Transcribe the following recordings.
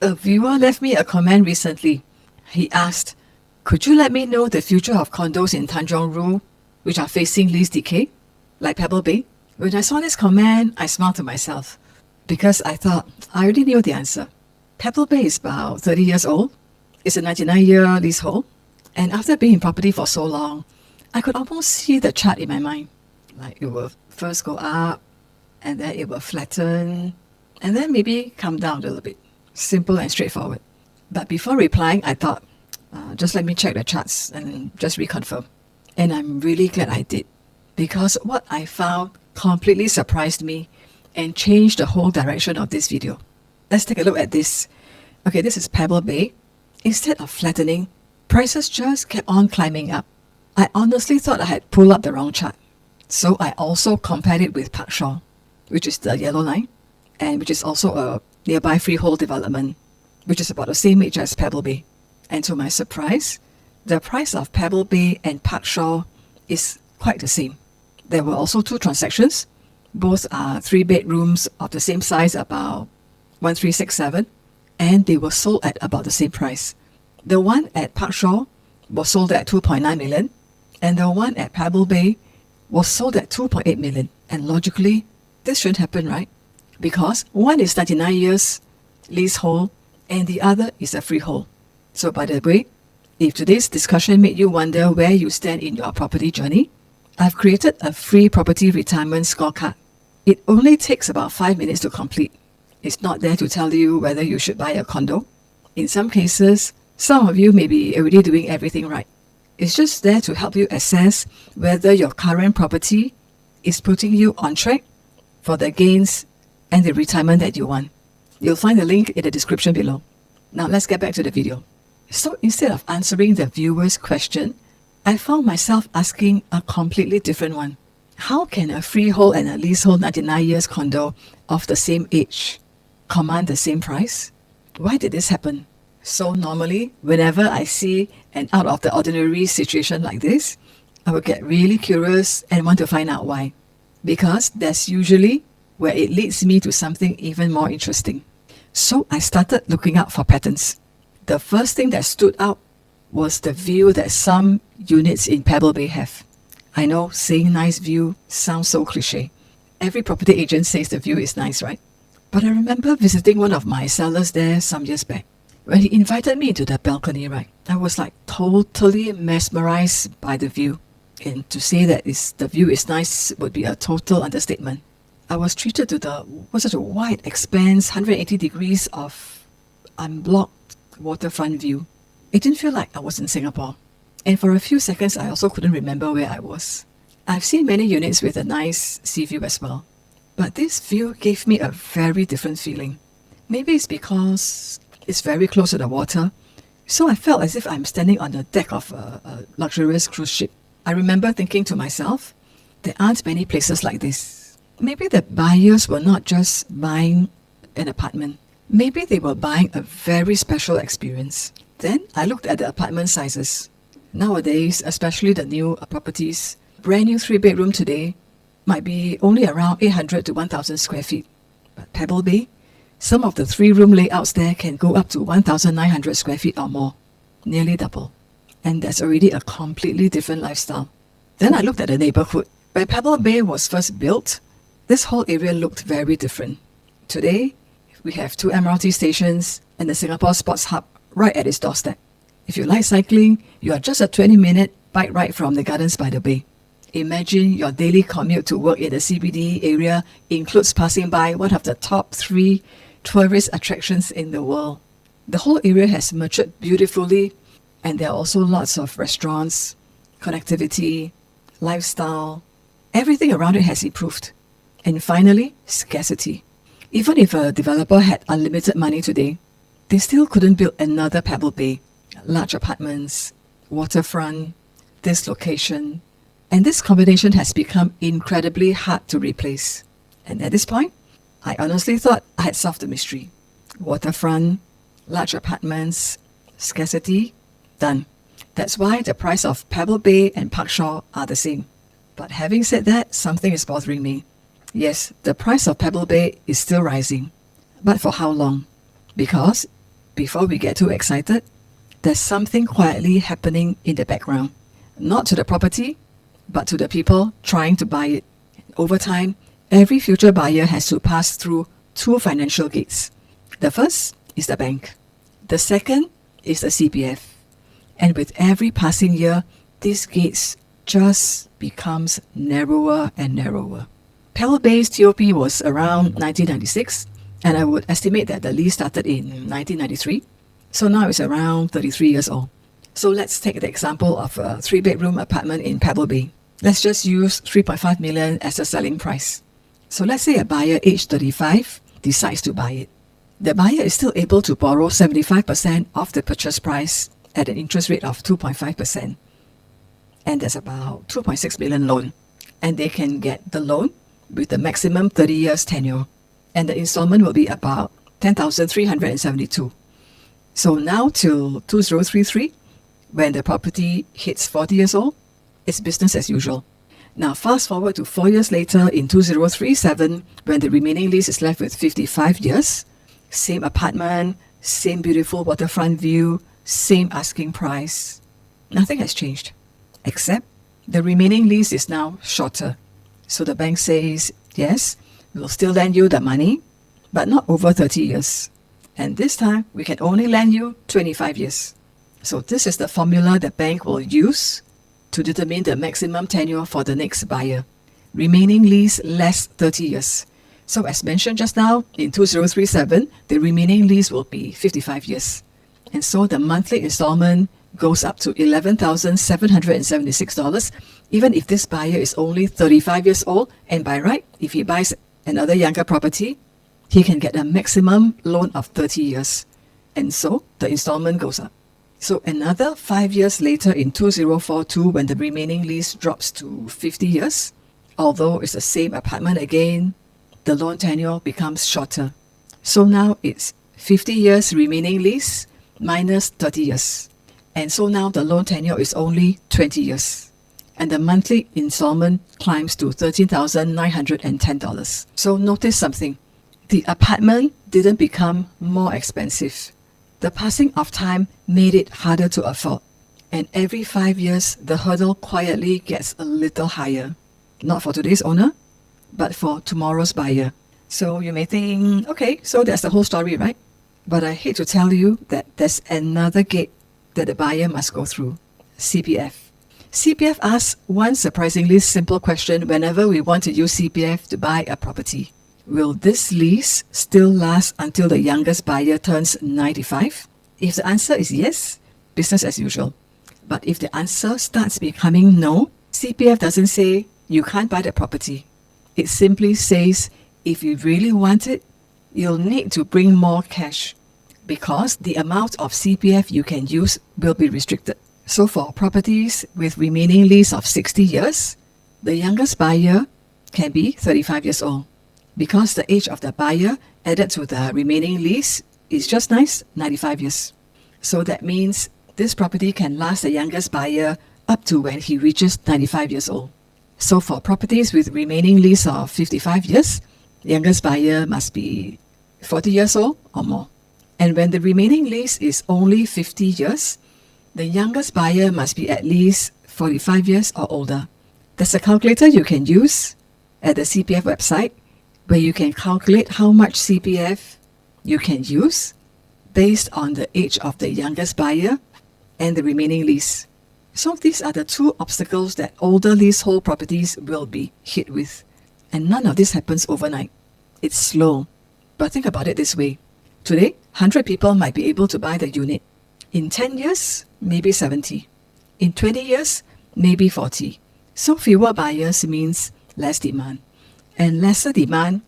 A viewer left me a comment recently. He asked, could you let me know the future of condos in Tanjong Rhu, which are facing lease decay, like Pebble Bay? When I saw this comment, I smiled to myself because I thought I already knew the answer. Pebble Bay is about 30 years old. It's a 99-year leasehold. And after being in property for so long, I could almost see the chart in my mind. Like it will first go up, and then it will flatten, and then maybe come down a little bit. Simple and straightforward. But before replying, I thought, just let me check the charts and just reconfirm. And I'm really glad I did, because what I found completely surprised me and changed the whole direction of this video. Let's take a look at this. Okay, this is Pebble Bay. Instead of flattening, prices just kept on climbing up. I honestly thought I had pulled up the wrong chart. So I also compared it with Parkshore, which is the yellow line, and which is also a nearby freehold development, which is about the same age as Pebble Bay. And to my surprise, the price of Pebble Bay and Parkshore is quite the same. There were also two transactions. Both are 3 bedrooms of the same size, about 1367, and they were sold at about the same price. The one at Parkshore was sold at 2.9 million, and the one at Pebble Bay was sold at 2.8 million. And logically, this shouldn't happen, right? Because one is 99 years leasehold and the other is a freehold. So by the way, if today's discussion made you wonder where you stand in your property journey, I've created a free property retirement scorecard. It only takes about 5 minutes to complete. It's not there to tell you whether you should buy a condo. In some cases, some of you may be already doing everything right. It's just there to help you assess whether your current property is putting you on track for the gains and the retirement that you want. You'll find the link in the description below. Now let's get back to the video. So instead of answering the viewer's question, I found myself asking a completely different one. How can a freehold and a leasehold 99 years condo of the same age command the same price? Why did this happen? So normally, whenever I see an out of the ordinary situation like this, I will get really curious and want to find out why. Because that's usually where it leads me to something even more interesting. So I started looking out for patterns. The first thing that stood out was the view that some units in Pebble Bay have. I know saying nice view sounds so cliche. Every property agent says the view is nice, right? But I remember visiting one of my sellers there some years back. When he invited me into the balcony, right, I was like totally mesmerized by the view. And to say that the view is nice would be a total understatement. I was treated to such a wide expanse, 180 degrees of unblocked waterfront view. It didn't feel like I was in Singapore. And for a few seconds, I also couldn't remember where I was. I've seen many units with a nice sea view as well. But this view gave me a very different feeling. Maybe it's because it's very close to the water. So I felt as if I'm standing on the deck of a luxurious cruise ship. I remember thinking to myself, there aren't many places like this. Maybe the buyers were not just buying an apartment. Maybe they were buying a very special experience. Then I looked at the apartment sizes. Nowadays, especially the new properties, brand new 3-bedroom today might be only around 800 to 1,000 square feet. But Pebble Bay, some of the 3-room layouts there can go up to 1,900 square feet or more, nearly double. And that's already a completely different lifestyle. Then I looked at the neighborhood. When Pebble Bay was first built, this whole area looked very different. Today, we have 2 MRT stations and the Singapore Sports Hub right at its doorstep. If you like cycling, you are just a 20-minute bike ride from the Gardens by the Bay. Imagine your daily commute to work in the CBD area includes passing by one of the top 3 tourist attractions in the world. The whole area has matured beautifully, and there are also lots of restaurants, connectivity, lifestyle. Everything around it has improved. And finally, scarcity. Even if a developer had unlimited money today, they still couldn't build another Pebble Bay. Large apartments, waterfront, this location. And this combination has become incredibly hard to replace. And at this point, I honestly thought I had solved the mystery. Waterfront, large apartments, scarcity, done. That's why the price of Pebble Bay and Parkshore are the same. But having said that, something is bothering me. Yes, the price of Pebble Bay is still rising. But for how long? Because before we get too excited, there's something quietly happening in the background. Not to the property, but to the people trying to buy it. Over time, every future buyer has to pass through two financial gates. The first is the bank. The second is the CPF. And with every passing year, these gates just becomes narrower and narrower. Pebble Bay's TOP was around 1996, and I would estimate that the lease started in 1993. So now it's around 33 years old. So let's take the example of a 3-bedroom apartment in Pebble Bay. Let's just use 3.5 million as a selling price. So let's say a buyer aged 35 decides to buy it. The buyer is still able to borrow 75% of the purchase price at an interest rate of 2.5%. And that's about 2.6 million loan. And they can get the loan with the maximum 30 years tenure. And the installment will be about 10,372. So now till 2033, when the property hits 40 years old, it's business as usual. Now fast forward to 4 years later in 2037, when the remaining lease is left with 55 years, same apartment, same beautiful waterfront view, same asking price. Nothing has changed, except the remaining lease is now shorter. So the bank says, yes, we'll still lend you the money, but not over 30 years. And this time, we can only lend you 25 years. So this is the formula the bank will use to determine the maximum tenure for the next buyer. Remaining lease less 30 years. So as mentioned just now, in 2037, the remaining lease will be 55 years. And so the monthly installment goes up to $11,776, even if this buyer is only 35 years old, and by right, if he buys another younger property, he can get a maximum loan of 30 years. And so the installment goes up. So another 5 years later in 2042, when the remaining lease drops to 50 years, although it's the same apartment again, the loan tenure becomes shorter. So now it's 50 years remaining lease minus 30 years. And so now the loan tenure is only 20 years. And the monthly installment climbs to $13,910. So notice something. The apartment didn't become more expensive. The passing of time made it harder to afford. And every 5 years, the hurdle quietly gets a little higher. Not for today's owner, but for tomorrow's buyer. So you may think, okay, so that's the whole story, right? But I hate to tell you that there's another gate that the buyer must go through. CPF. CPF asks one surprisingly simple question whenever we want to use CPF to buy a property. Will this lease still last until the youngest buyer turns 95? If the answer is yes, business as usual. But if the answer starts becoming no, CPF doesn't say you can't buy the property. It simply says if you really want it, you'll need to bring more cash because the amount of CPF you can use will be restricted. So for properties with remaining lease of 60 years, the youngest buyer can be 35 years old. Because the age of the buyer added to the remaining lease is just nice, 95 years. So that means this property can last the youngest buyer up to when he reaches 95 years old. So for properties with remaining lease of 55 years, the youngest buyer must be 40 years old or more. And when the remaining lease is only 50 years, the youngest buyer must be at least 45 years or older. There's a calculator you can use at the CPF website where you can calculate how much CPF you can use based on the age of the youngest buyer and the remaining lease. So these are the two obstacles that older leasehold properties will be hit with. And none of this happens overnight. It's slow. But think about it this way. Today, 100 people might be able to buy the unit. In 10 years, maybe 70. In 20 years, maybe 40. So fewer buyers means less demand. And lesser demand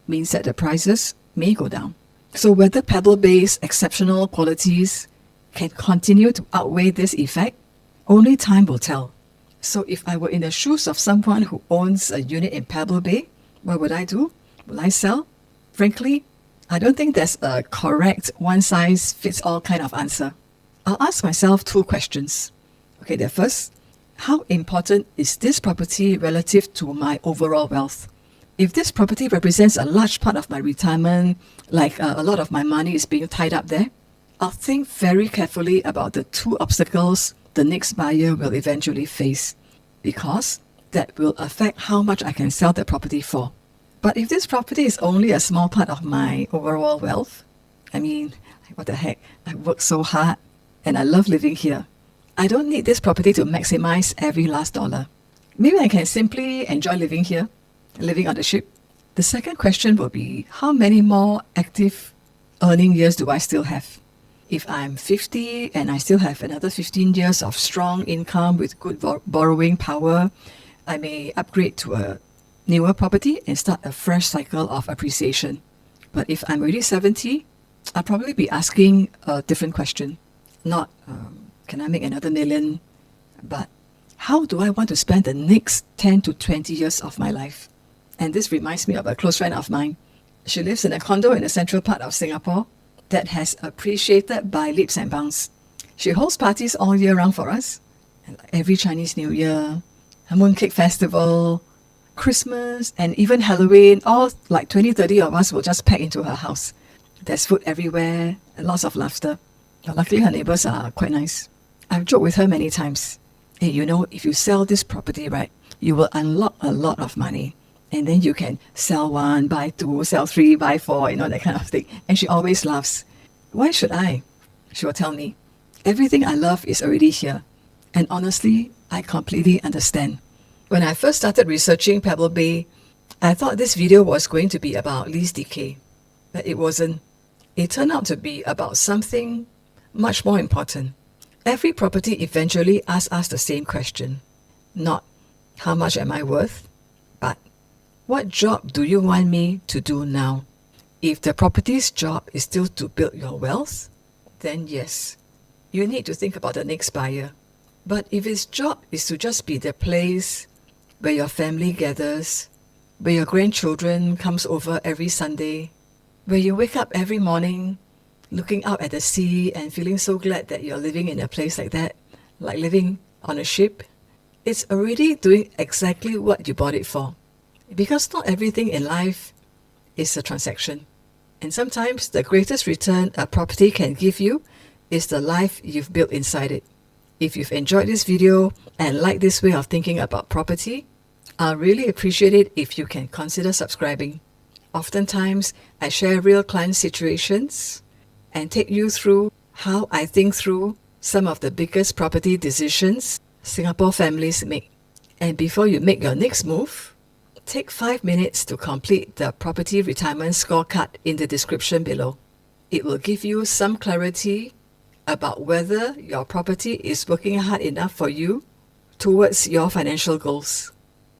means that the prices may go down. So whether Pebble Bay's exceptional qualities can continue to outweigh this effect, only time will tell. So if I were in the shoes of someone who owns a unit in Pebble Bay, what would I do? Will I sell? Frankly, I don't think there's a correct one-size-fits-all kind of answer. I'll ask myself two questions. Okay, the first, how important is this property relative to my overall wealth? If this property represents a large part of my retirement, like a lot of my money is being tied up there, I'll think very carefully about the two obstacles the next buyer will eventually face, because that will affect how much I can sell the property for. But if this property is only a small part of my overall wealth, I mean, what the heck, I work so hard and I love living here. I don't need this property to maximize every last dollar. Maybe I can simply enjoy living here, living on the ship. The second question will be, how many more active earning years do I still have? If I'm 50 and I still have another 15 years of strong income with good borrowing power, I may upgrade to a newer property and start a fresh cycle of appreciation. But if I'm already 70, I'll probably be asking a different question. Not, can I make another million? But how do I want to spend the next 10 to 20 years of my life? And this reminds me of a close friend of mine. She lives in a condo in the central part of Singapore that has appreciated by leaps and bounds. She hosts parties all year round for us. And every Chinese New Year, a mooncake festival, Christmas, and even Halloween, all like 20, 30 of us will just pack into her house. There's food everywhere and lots of laughter. But luckily, her neighbors are quite nice. I've joked with her many times. Hey, you know, if you sell this property, right, you will unlock a lot of money. And then you can sell one, buy two, sell three, buy four, you know, that kind of thing. And she always laughs. Why should I? She will tell me. Everything I love is already here. And honestly, I completely understand. When I first started researching Pebble Bay, I thought this video was going to be about lease decay. But it wasn't. It turned out to be about something much more important. Every property eventually asks us the same question. Not, how much am I worth? But, what job do you want me to do now? If the property's job is still to build your wealth, then yes, you need to think about the next buyer. But if its job is to just be the place where your family gathers, where your grandchildren comes over every Sunday, where you wake up every morning looking out at the sea and feeling so glad that you're living in a place like that, like living on a ship, it's already doing exactly what you bought it for. Because not everything in life is a transaction. And sometimes the greatest return a property can give you is the life you've built inside it. If you've enjoyed this video and like this way of thinking about property, I'll really appreciate it if you can consider subscribing. Oftentimes, I share real client situations and take you through how I think through some of the biggest property decisions Singapore families make. And before you make your next move, take 5 minutes to complete the Property Retirement Scorecard in the description below. It will give you some clarity about whether your property is working hard enough for you towards your financial goals.